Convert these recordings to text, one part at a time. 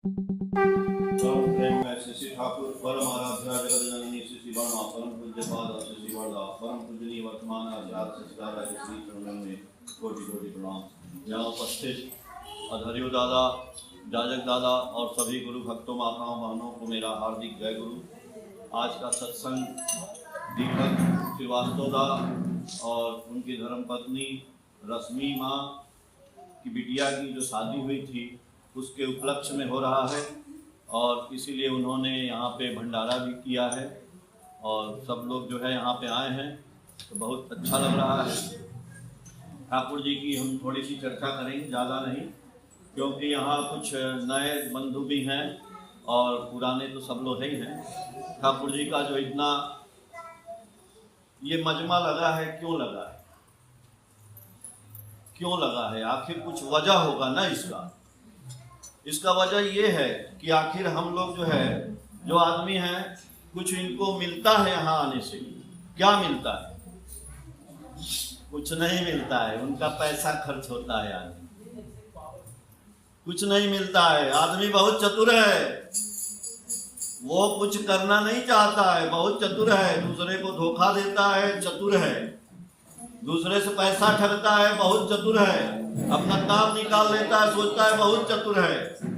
परम प्रेम में श्री ठाकुर परम आराध्या जगत जननी श्री वर्मा परम पूज्य पाद श्री वर्दा परम पूजनीय वर्तमान आचार्य सचिदारा के श्री चरणों में कोटि कोटि प्रणाम। यहाँ उपस्थित अधर्यो दादा, जाजक दादा और सभी गुरु भक्तों, माताओं, बहनों को मेरा हार्दिक जय गुरु। आज का सत्संग दीपक श्रीवास्तव दा और उनकी धर्म पत्नी रश्मि माँ की बिटिया की जो शादी हुई थी उसके उपलक्ष्य में हो रहा है और इसीलिए उन्होंने यहाँ पे भंडारा भी किया है और सब लोग जो है यहाँ पे आए हैं तो बहुत अच्छा लग रहा है। ठाकुर जी की हम थोड़ी सी चर्चा करेंगे, ज़्यादा नहीं, क्योंकि यहाँ कुछ नए बंधु भी हैं और पुराने तो सब लोग ही हैं। ठाकुर जी का जो इतना ये मजमा लगा है, क्यों लगा है, क्यों लगा है, आखिर कुछ वजह होगा ना इसका वजह ये है कि आखिर हम लोग जो है, जो आदमी हैं, कुछ इनको मिलता है यहाँ आने से। क्या मिलता है? कुछ नहीं मिलता है, उनका पैसा खर्च होता है। आदमी कुछ नहीं मिलता है। आदमी बहुत चतुर है, वो कुछ करना नहीं चाहता है, बहुत चतुर है, दूसरे को धोखा देता है, चतुर है, दूसरे से पैसा ठगता है, बहुत चतुर है, अपना काम निकाल लेता है, सोचता है, बहुत चतुर है।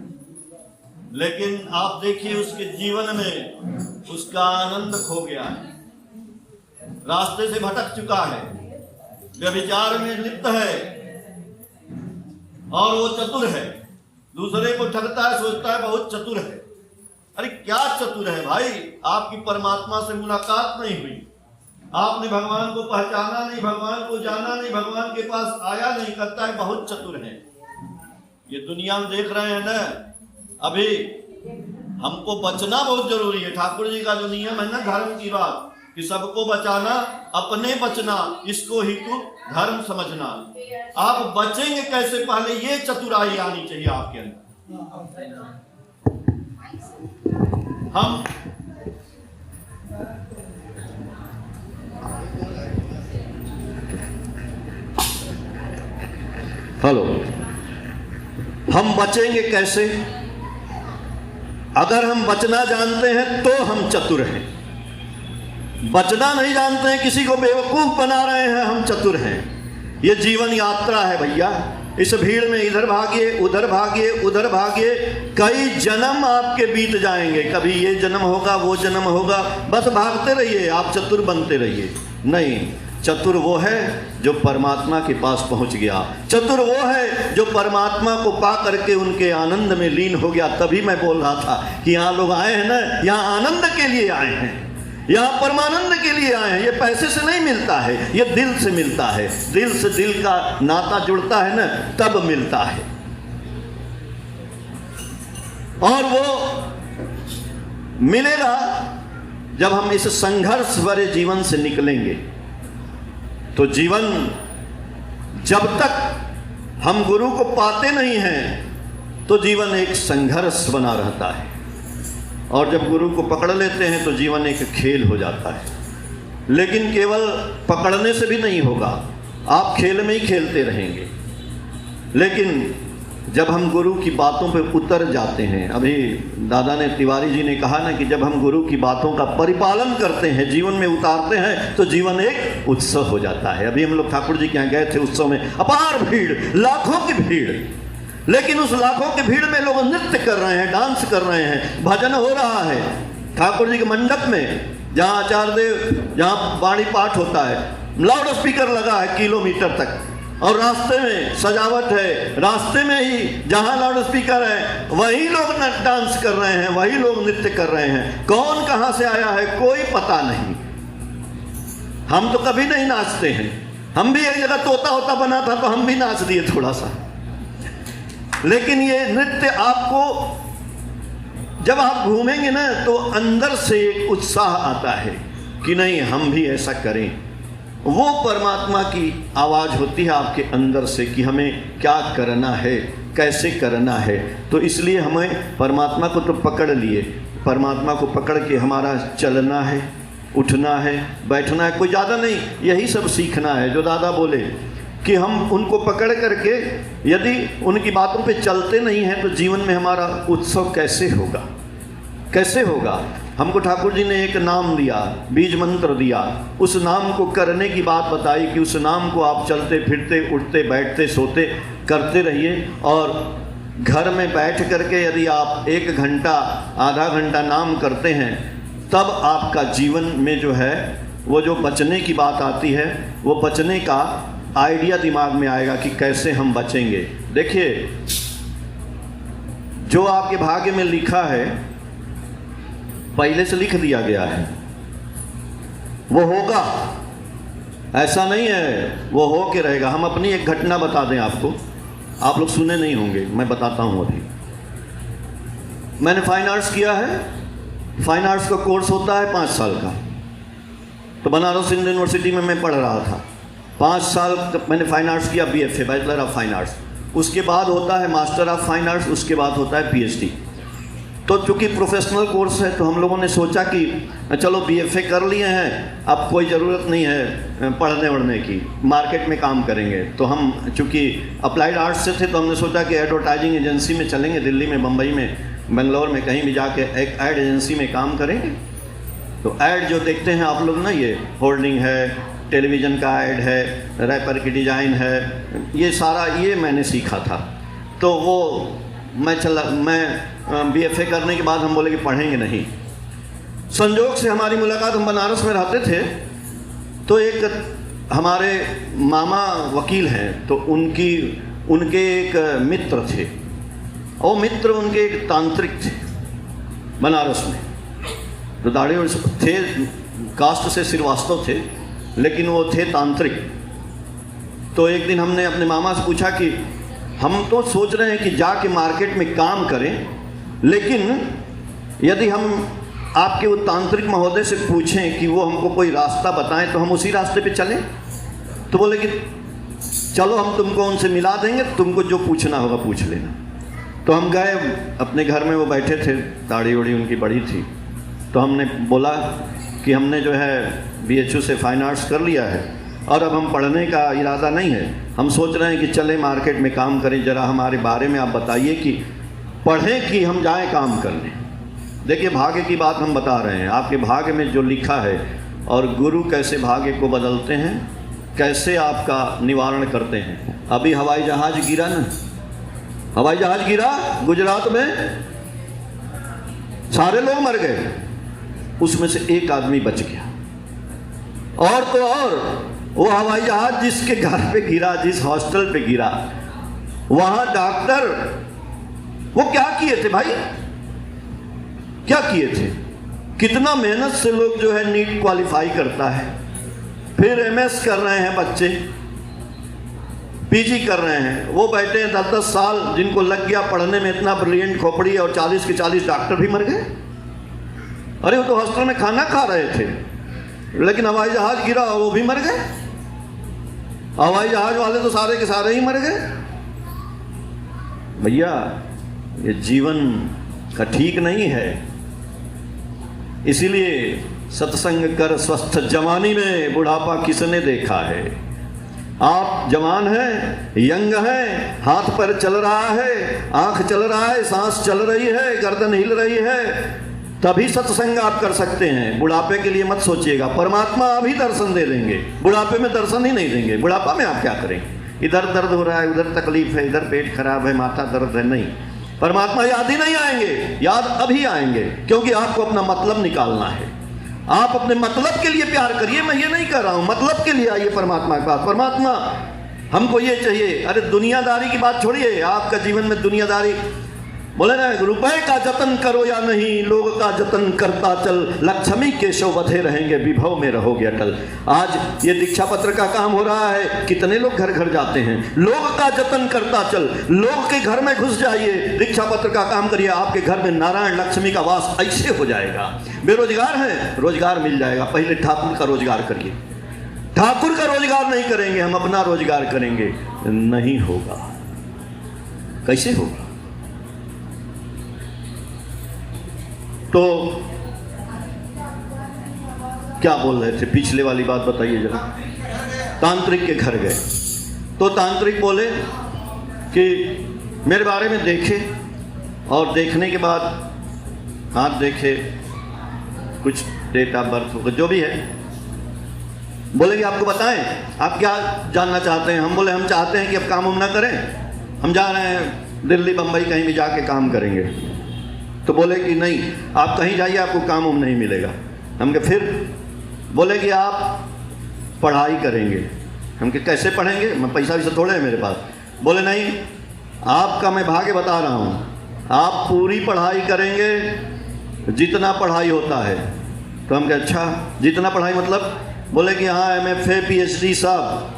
लेकिन आप देखिए उसके जीवन में उसका आनंद खो गया है, रास्ते से भटक चुका है, व्यभिचार में लिप्त है और वो चतुर है, दूसरे को ठगता है, सोचता है बहुत चतुर है। अरे क्या चतुर है भाई? आपकी परमात्मा से मुलाकात नहीं हुई, आपने भगवान को पहचाना नहीं, भगवान को जाना नहीं, भगवान के पास आया नहीं, करता है बहुत चतुर है। ये दुनिया में देख रहे हैं ना, अभी हमको बचना बहुत जरूरी है। ठाकुर जी का जो नियम है ना धर्म की बात, कि सबको बचाना, अपने बचना, इसको ही तो धर्म समझना। आप बचेंगे कैसे, पहले ये चतुराई आनी चाहिए आपके अंदर। हम बचेंगे कैसे? अगर हम बचना जानते हैं तो हम चतुर हैं, बचना नहीं जानते हैं, किसी को बेवकूफ बना रहे हैं, हम चतुर हैं। ये जीवन यात्रा है भैया, इस भीड़ में इधर भागिए, उधर भागिए, उधर भागिए, कई जन्म आपके बीत जाएंगे, कभी ये जन्म होगा, वो जन्म होगा, बस भागते रहिए, आप चतुर बनते रहिए। नहीं, चतुर वो है जो परमात्मा के पास पहुंच गया, चतुर वो है जो परमात्मा को पा करके उनके आनंद में लीन हो गया। तभी मैं बोल रहा था कि यहाँ लोग आए हैं ना, यहाँ आनंद के लिए आए हैं, यहाँ परमानंद के लिए आए हैं। ये पैसे से नहीं मिलता है, ये दिल से मिलता है, दिल से दिल का नाता जुड़ता है ना, तब मिलता है। और वो मिलेगा जब हम इस संघर्ष भरे जीवन से निकलेंगे। तो जीवन जब तक हम गुरु को पाते नहीं हैं तो जीवन एक संघर्ष बना रहता है, और जब गुरु को पकड़ लेते हैं तो जीवन एक खेल हो जाता है। लेकिन केवल पकड़ने से भी नहीं होगा, आप खेल में ही खेलते रहेंगे। लेकिन जब हम गुरु की बातों पे उतर जाते हैं, अभी दादा ने, तिवारी जी ने कहा ना कि जब हम गुरु की बातों का परिपालन करते हैं, जीवन में उतारते हैं, तो जीवन एक उत्सव हो जाता है। अभी हम लोग ठाकुर जी के यहाँ गए थे, उत्सव में अपार भीड़, लाखों की भीड़, लेकिन उस लाखों की भीड़ में लोग नृत्य कर रहे हैं, डांस कर रहे हैं, भजन हो रहा है ठाकुर जी के मंडप में, जहाँ आचार्य देव, जहाँ वाणी पाठ होता है, लाउड स्पीकर लगा है किलोमीटर तक, और रास्ते में सजावट है, रास्ते में ही जहाँ लाउड स्पीकर है वही लोग डांस कर रहे हैं, वही लोग नृत्य कर रहे हैं। कौन कहाँ से आया है कोई पता नहीं। हम तो कभी नहीं नाचते हैं, हम भी एक जगह तोता होता बना था तो हम भी नाच दिए थोड़ा सा। लेकिन ये नृत्य आपको, जब आप घूमेंगे ना तो अंदर से एक उत्साह आता है कि नहीं हम भी ऐसा करें। वो परमात्मा की आवाज़ होती है आपके अंदर से कि हमें क्या करना है, कैसे करना है। तो इसलिए हमें परमात्मा को तो पकड़ लिए, परमात्मा को पकड़ के हमारा चलना है, उठना है, बैठना है, कोई ज़्यादा नहीं, यही सब सीखना है। जो दादा बोले कि हम उनको पकड़ करके यदि उनकी बातों पे चलते नहीं हैं तो जीवन में हमारा उत्सव कैसे होगा, कैसे होगा। हमको ठाकुर जी ने एक नाम दिया, बीज मंत्र दिया, उस नाम को करने की बात बताई कि उस नाम को आप चलते फिरते उठते बैठते सोते करते रहिए। और घर में बैठ करके यदि आप 1 घंटा आधा घंटा नाम करते हैं तब आपका जीवन में जो है वो जो बचने की बात आती है वो बचने का आइडिया दिमाग में आएगा कि कैसे हम बचेंगे। देखिए, जो आपके भाग्य में लिखा है पहले से लिख दिया गया है, वो होगा, ऐसा नहीं है वो हो के रहेगा। हम अपनी एक घटना बता दें आपको, आप लोग सुने नहीं होंगे, मैं बताता हूँ। अभी मैंने फाइन आर्ट्स किया है। फाइन आर्ट्स का कोर्स होता है 5 साल का। तो बनारस हिंदू यूनिवर्सिटी में मैं पढ़ रहा था, 5 साल मैंने फाइन आर्ट्स किया, BFA bachelor of fine arts. उसके बाद होता है मास्टर ऑफ फाइन आर्ट्स, उसके बाद होता है PhD। तो चूँकि प्रोफेशनल कोर्स है तो हम लोगों ने सोचा कि चलो BFA कर लिए हैं, अब कोई ज़रूरत नहीं है पढ़ने वढ़ने की, मार्केट में काम करेंगे। तो हम चूँकि अप्लाइड आर्ट्स से थे तो हमने सोचा कि एडवर्टाइजिंग एजेंसी में चलेंगे, दिल्ली में, बम्बई में, बेंगलोर में, कहीं भी जाके एक एड एजेंसी में काम करेंगे। तो ऐड जो देखते हैं आप लोग ना, ये होर्डिंग है, टेलीविज़न का ऐड है, रैपर की डिज़ाइन है, ये सारा ये मैंने सीखा था। तो वो मैं BFA करने के बाद हम बोले कि पढ़ेंगे नहीं। संजोग से हमारी मुलाकात, हम बनारस में रहते थे, तो एक हमारे मामा वकील हैं, तो उनके एक मित्र थे, और मित्र उनके एक तांत्रिक थे बनारस में। तो दाढ़ी थे, कास्ट से श्रीवास्तव थे, लेकिन वो थे तांत्रिक। तो एक दिन हमने अपने मामा से पूछा कि हम तो सोच रहे हैं कि जाके मार्केट में काम करें, लेकिन यदि हम आपके वो तांत्रिक महोदय से पूछें कि वो हमको कोई रास्ता बताएं तो हम उसी रास्ते पे चलें। तो बोले कि चलो हम तुमको उनसे मिला देंगे, तुमको जो पूछना होगा पूछ लेना। तो हम गए अपने घर में, वो बैठे थे, दाढ़ी उड़ी उनकी बड़ी थी। तो हमने बोला कि हमने जो है BHU से फाइन आर्ट्स कर लिया है और अब हम पढ़ने का इरादा नहीं है, हम सोच रहे हैं कि चले मार्केट में काम करें, ज़रा हमारे बारे में आप बताइए कि पढ़ें कि हम जाएं काम करने। देखिए, भाग्य की बात हम बता रहे हैं, आपके भाग्य में जो लिखा है, और गुरु कैसे भाग्य को बदलते हैं, कैसे आपका निवारण करते हैं। अभी हवाई जहाज़ गिरा ना, हवाई जहाज़ गिरा गुजरात में, सारे लोग मर गए, उसमें से एक आदमी बच गया। और तो और वो हवाई जहाज जिसके घर पे गिरा, जिस हॉस्टल पे गिरा, वहां डॉक्टर वो क्या किए थे भाई, क्या किए थे? कितना मेहनत से लोग जो है नीट क्वालिफाई करता है, फिर MS कर रहे हैं बच्चे, PG कर रहे हैं, वो बैठे हैं 10-10 साल, जिनको लग गया पढ़ने में इतना ब्रिलियंट खोपड़ी, और 40 के 40 डॉक्टर भी मर गए। अरे वो तो हॉस्टल में खाना खा रहे थे, लेकिन हवाई जहाज गिरा और वो भी मर गए। हवाई जहाज वाले तो सारे के सारे ही मर गए। भैया, ये जीवन का ठीक नहीं है। इसीलिए सत्संग कर स्वस्थ जवानी में, बुढ़ापा किसने देखा है। आप जवान हैं, यंग हैं, हाथ पर चल रहा है, आंख चल रहा है, सांस चल रही है, गर्दन हिल रही है, तभी सत्संग आप कर सकते हैं। बुढ़ापे के लिए मत सोचिएगा, परमात्मा अभी दर्शन दे देंगे, बुढ़ापे में दर्शन ही नहीं देंगे। बुढ़ापा में आप क्या करेंगे? इधर दर्द हो रहा है, उधर तकलीफ है, इधर पेट खराब है, माथा दर्द है, नहीं, परमात्मा याद ही नहीं आएंगे, याद अभी आएंगे, क्योंकि आपको अपना मतलब निकालना है। आप अपने मतलब के लिए प्यार करिए, मैं ये नहीं कर रहा हूं, मतलब के लिए आइए परमात्मा के पास। परमात्मा हमको ये चाहिए। अरे दुनियादारी की बात छोड़िए, आपका जीवन में दुनियादारी, बोले ना, रुपए का जतन करो या नहीं, लोग का जतन करता चल, लक्ष्मी केशव बधे रहेंगे, विभव में रहोगे अटल। आज ये दीक्षा पत्र का काम हो रहा है, कितने लोग घर घर जाते हैं, लोग का जतन करता चल, लोग के घर में घुस जाइए, दीक्षा पत्र का काम करिए, आपके घर में नारायण लक्ष्मी का वास ऐसे हो जाएगा। बेरोजगार हैं, रोजगार मिल जाएगा। पहले ठाकुर का रोजगार करिए, ठाकुर का रोजगार नहीं करेंगे, हम अपना रोजगार करेंगे, नहीं होगा। कैसे होगा? तो क्या बोल रहे थे, पिछले वाली बात बताइए जरा। तांत्रिक के घर गए, तो तांत्रिक बोले कि मेरे बारे में देखे, और देखने के बाद हाथ देखे, कुछ डेट ऑफ बर्थ होगा जो भी है, बोले कि आपको बताएं आप क्या जानना चाहते हैं। हम बोले हम चाहते हैं कि अब काम हम ना करें, हम जा रहे हैं दिल्ली बम्बई कहीं भी जाके काम करेंगे। तो बोले कि नहीं, आप कहीं जाइए आपको काम हम नहीं मिलेगा। हम कहे फिर? बोले कि आप पढ़ाई करेंगे। हम कहे कैसे पढ़ेंगे, मैं पैसा वैसा थोड़े है मेरे पास। बोले नहीं, आपका मैं भाग्य बता रहा हूँ, आप पूरी पढ़ाई करेंगे जितना पढ़ाई होता है। तो हम कहे अच्छा जितना पढ़ाई मतलब? बोले कि हाँ MFA PhD साहब।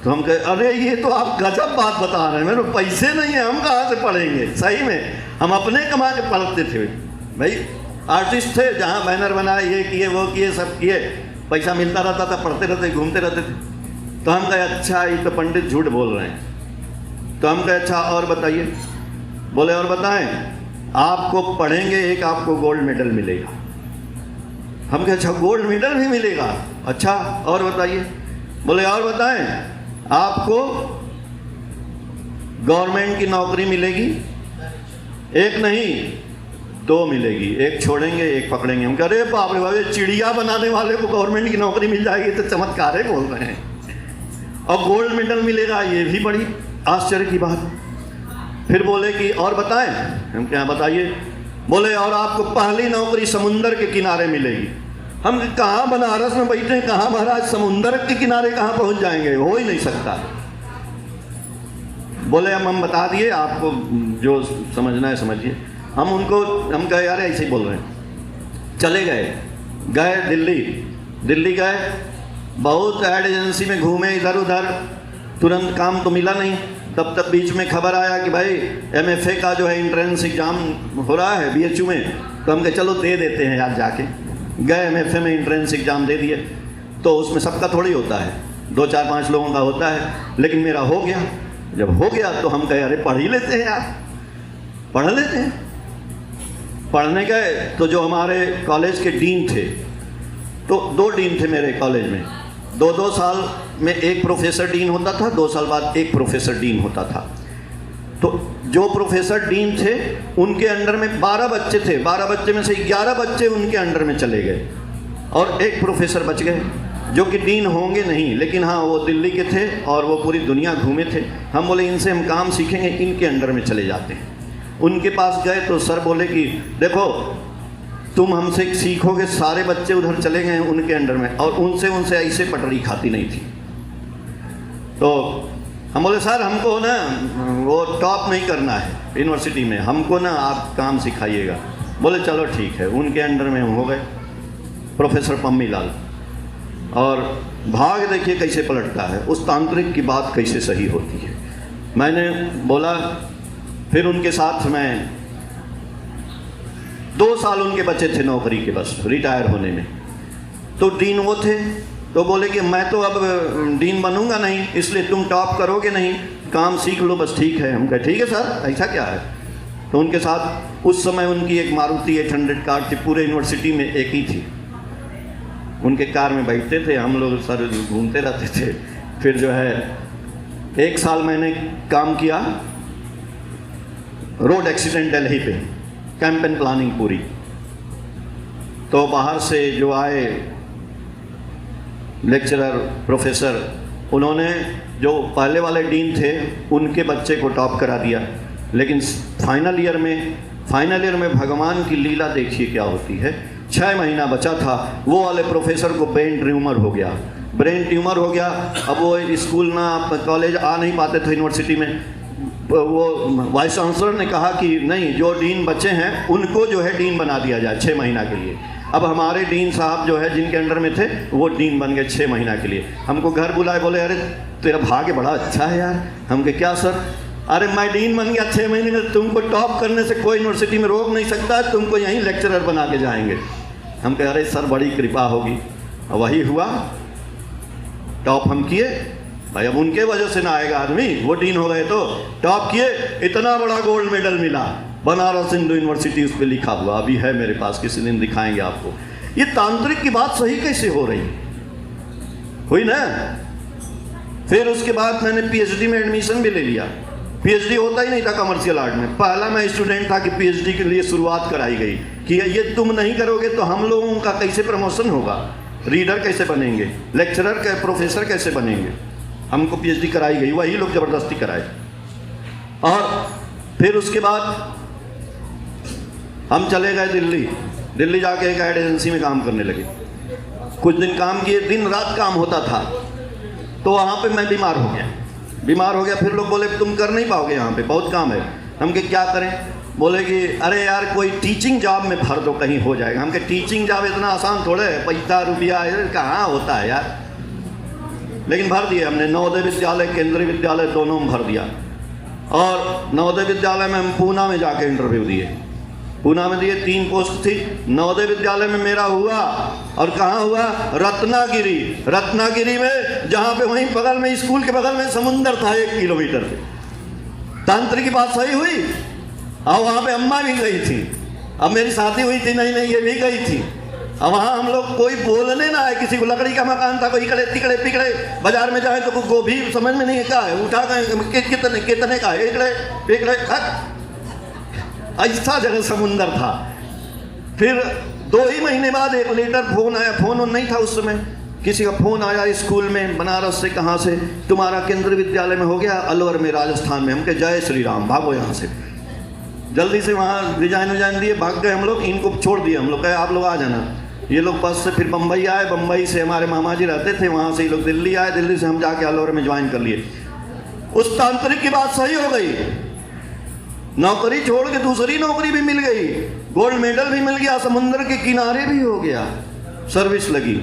तो हम कहे अरे ये तो आप गजब बात बता रहे हैं, मेरे पैसे नहीं है, हम कहाँ से पढ़ेंगे। सही में हम अपने कमा के पढ़ते थे भाई, आर्टिस्ट थे, जहाँ बैनर बनाए, ये किए वो किए सब किए, पैसा मिलता रहता था, पढ़ते रहते घूमते रहते थे। तो हम कहे अच्छा ये तो पंडित झूठ बोल रहे हैं। तो हम कहे अच्छा और बताइए। बोले और बताएं, आपको पढ़ेंगे एक आपको गोल्ड मेडल मिलेगा। हम कहे अच्छा गोल्ड मेडल भी मिलेगा, अच्छा और बताइए। बोले और बताएं, आपको गवर्नमेंट की नौकरी मिलेगी, एक नहीं दो मिलेगी, एक छोड़ेंगे एक पकड़ेंगे। हम कह रहे बाप रे बाप, चिड़िया बनाने वाले को गवर्नमेंट की नौकरी मिल जाएगी तो चमत्कार है बोल रहे हैं, और गोल्ड मेडल मिलेगा, ये भी बड़ी आश्चर्य की बात। फिर बोले कि और बताएं। हम क्या बताइए। बोले और आपको पहली नौकरी समुंदर के किनारे मिलेगी। हम कहाँ बनारस में बैठे हैं, कहाँ महाराज समुंदर के किनारे कहाँ पहुँच जाएंगे, हो ही नहीं सकता। बोले हम बता दिए, आपको जो समझना है समझिए। हम कहे यार ऐसे ही बोल रहे हैं। चले गए दिल्ली गए, बहुत एड एजेंसी में घूमे इधर उधर, तुरंत काम तो मिला नहीं। तब तक बीच में खबर आया कि भाई MFA का जो है एंट्रेंस एग्ज़ाम हो रहा है BHU में। तो हम कहे चलो दे देते हैं यार जाके। गए MFA में एंट्रेंस एग्ज़ाम दे दिए। तो उसमें सबका थोड़ी होता है, 2 4 5 लोगों का होता है, लेकिन मेरा हो गया। जब हो गया तो हम कहे अरे पढ़ ही लेते हैं यार, पढ़ लेते हैं। पढ़ने गए तो जो हमारे कॉलेज के डीन थे, तो 2 डीन थे मेरे कॉलेज में, 2-2 साल में एक प्रोफेसर डीन होता था, 2 साल बाद एक प्रोफेसर डीन होता था। तो जो प्रोफेसर डीन थे उनके अंडर में 12 बच्चे थे, 12 बच्चे में से 11 बच्चे उनके अंडर में चले गए, और एक प्रोफेसर बच गए जो कि डीन होंगे नहीं, लेकिन हाँ वो दिल्ली के थे और वो पूरी दुनिया घूमे थे। हम बोले इनसे हम काम सीखेंगे, इनके अंडर में चले जाते हैं। उनके पास गए तो सर बोले कि देखो तुम हमसे सीखोगे, सारे बच्चे उधर चले गए उनके अंडर में, और उनसे ऐसे पटरी खाती नहीं थी। तो हम बोले सर हमको ना वो टॉप नहीं करना है यूनिवर्सिटी में, हमको ना आप काम सिखाइएगा। बोले चलो ठीक है। उनके अंडर में हम हो गए, प्रोफेसर पम्मी लाल। और भाग देखिए कैसे पलटता है, उस तांत्रिक की बात कैसे सही होती है। मैंने बोला, फिर उनके साथ मैं 2 साल उनके बच्चे थे नौकरी के, बस रिटायर होने में। तो डीन वो थे, तो बोले कि मैं तो अब डीन बनूंगा नहीं, इसलिए तुम टॉप करोगे नहीं, काम सीख लो बस। ठीक है। हम कहे ठीक है सर, ऐसा क्या है। तो उनके साथ उस समय उनकी एक मारुति 800 कार थी, पूरे यूनिवर्सिटी में एक ही थी। उनके कार में बैठते थे, हम लोग सर घूमते रहते थे। फिर जो है 1 साल मैंने काम किया रोड एक्सीडेंट दिल्ली पे, कैंपेन प्लानिंग पूरी। तो बाहर से जो आए लेक्चरर प्रोफेसर, उन्होंने जो पहले वाले डीन थे उनके बच्चे को टॉप करा दिया। लेकिन फाइनल ईयर में भगवान की लीला देखिए क्या होती है। 6 महीना बचा था, वो वाले प्रोफेसर को ब्रेन ट्यूमर हो गया। अब वो स्कूल ना कॉलेज आ नहीं पाते थे यूनिवर्सिटी में। वो वाइस चांसलर ने कहा कि नहीं, जो डीन बच्चे हैं उनको जो है डीन बना दिया जाए 6 महीना के लिए। अब हमारे डीन साहब जो है जिनके अंडर में थे वो डीन बन गए 6 महीना के लिए। हमको घर बुलाए, बोले अरे तेरा भाग्य बड़ा अच्छा है यार। हम कहे क्या सर। अरे मैं डीन बन गया 6 महीने में, तुमको टॉप करने से कोई यूनिवर्सिटी में रोक नहीं सकता, तुमको यहीं लेक्चरर बना के जाएंगे। हम कह अरे सर बड़ी कृपा होगी। वही हुआ, टॉप हम किए भाई। अब उनके वजह से ना आएगा आदमी, वो डीन हो गए तो टॉप किए, इतना बड़ा गोल्ड मेडल मिला, बनारस हिंदू यूनिवर्सिटी उस पर लिखा हुआ अभी है मेरे पास, किसी दिन दिखाएंगे आपको। ये तांत्रिक की बात सही कैसे हो रही हुई ना। फिर उसके बाद मैंने पीएचडी में एडमिशन भी ले लिया। पीएचडी होता ही नहीं था कमर्शियल आर्ट में। पहला मैं स्टूडेंट था कि पीएचडी के लिए शुरुआत कराई गई कि ये तुम नहीं करोगे तो हम लोगों का कैसे प्रमोशन होगा, रीडर कैसे बनेंगे, लेक्चरर प्रोफेसर कैसे बनेंगे। हमको पीएचडी कराई गई, वही लोग ज़बरदस्ती कराए। और फिर उसके बाद हम चले गए दिल्ली जाके एक एड एजेंसी में काम करने लगे। कुछ दिन काम किए, दिन रात काम होता था। तो वहाँ पे मैं बीमार हो गया। फिर लोग बोले तुम कर नहीं पाओगे, यहाँ पे बहुत काम है। हम के क्या करें? बोले कि अरे यार कोई टीचिंग जॉब में भर दो, कहीं हो जाएगा। हम के टीचिंग जॉब इतना आसान थोड़े है, पैसा रुपया कहाँ होता है यार। लेकिन भर दिए हमने, नवोदय विद्यालय केंद्रीय विद्यालय दोनों में भर दिया। और नवोदय विद्यालय में हम पूना में जाके इंटरव्यू दिए। पूना में दिए, 3 पोस्ट थी। नवोदय विद्यालय में मेरा हुआ। और कहाँ हुआ? रत्नागिरी में, जहाँ पे वहीं बगल में, स्कूल के बगल में समुंदर था 1 किलोमीटर पे। तांत्रिक की बात सही हुई। और वहाँ पे अम्मा भी गई थी। अब मेरी शादी हुई थी, नहीं ये भी गई थी। अब वहाँ हम लोग कोई बोलने ना है, किसी को लकड़ी का मकान था, कोई इकड़े तिकड़े पिकड़े। बाजार में जाए तो गोभी समझ में नहीं है क्या है, उठा कितने का है, इकड़े पिकड़े। ऐसा जगह समुंदर था। फिर 2 ही महीने बाद एक लेटर फोन आया। फोन नहीं था उस समय, किसी का फोन आया स्कूल में, बनारस से, कहाँ से, तुम्हारा केंद्रीय विद्यालय में हो गया, अलवर में, राजस्थान में। हम कहे जय श्री राम, भागो यहाँ से। जल्दी से वहाँ रिजाइन दिए, भाग गए हम लोग। इनको छोड़ दिए हम लोग, कहे आप लोग आ जाना। ये लोग बस से फिर बम्बई आए। बम्बई से हमारे मामा जी रहते थे, वहाँ से ये लोग दिल्ली आए। दिल्ली से हम जाके अलवर में ज्वाइन कर लिए। उस तांत्रिक की बात सही हो गई। नौकरी छोड़ के दूसरी नौकरी भी मिल गई, गोल्ड मेडल भी मिल गया, समुद्र के किनारे भी हो गया, सर्विस लगी।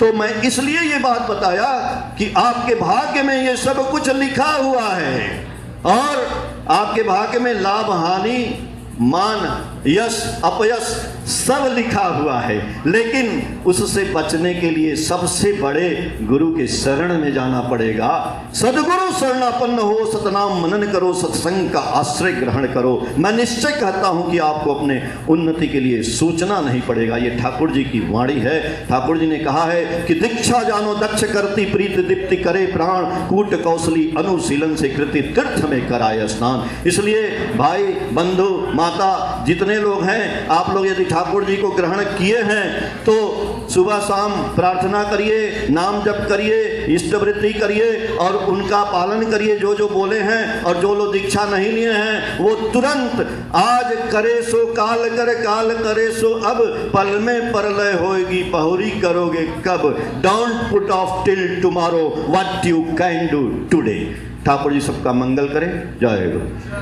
तो मैं इसलिए ये बात बताया कि आपके भाग्य में ये सब कुछ लिखा हुआ है। और आपके भाग्य में लाभ हानि, मान, यश, अपयश सब लिखा हुआ है। लेकिन उससे बचने के लिए सबसे बड़े गुरु के शरण में जाना पड़ेगा। सदगुरु शरणापन्न हो, सतनाम मनन करो, सत्संग का आश्रय ग्रहण करो। मैं निश्चय कहता हूं कि आपको अपने उन्नति के लिए सोचना नहीं पड़ेगा। ये ठाकुर जी की वाणी है। ठाकुर जी ने कहा है कि दीक्षा जानो दक्ष करती, प्रीत दीप्ति करे प्राण, कूट कौशली अनुशीलन से कृति, तीर्थ में कराए स्नान। इसलिए भाई, बंधु, माता, जितने लोग हैं, आप लोग यदि ठाकुर जी को ग्रहण किए हैं तो सुबह शाम प्रार्थना करिए, नाम जप करिए, इष्टवृत्ति करिए और उनका पालन करिए जो जो बोले हैं। और जो लोग दीक्षा नहीं लिए हैं वो तुरंत, आज करे सो काल कर, काल करे सो अब, पल में परलय होएगी, बहुरी करोगे कब। Don't put off till tomorrow what you can do today. Thakur ji सबका मंगल करें। जय गुरु।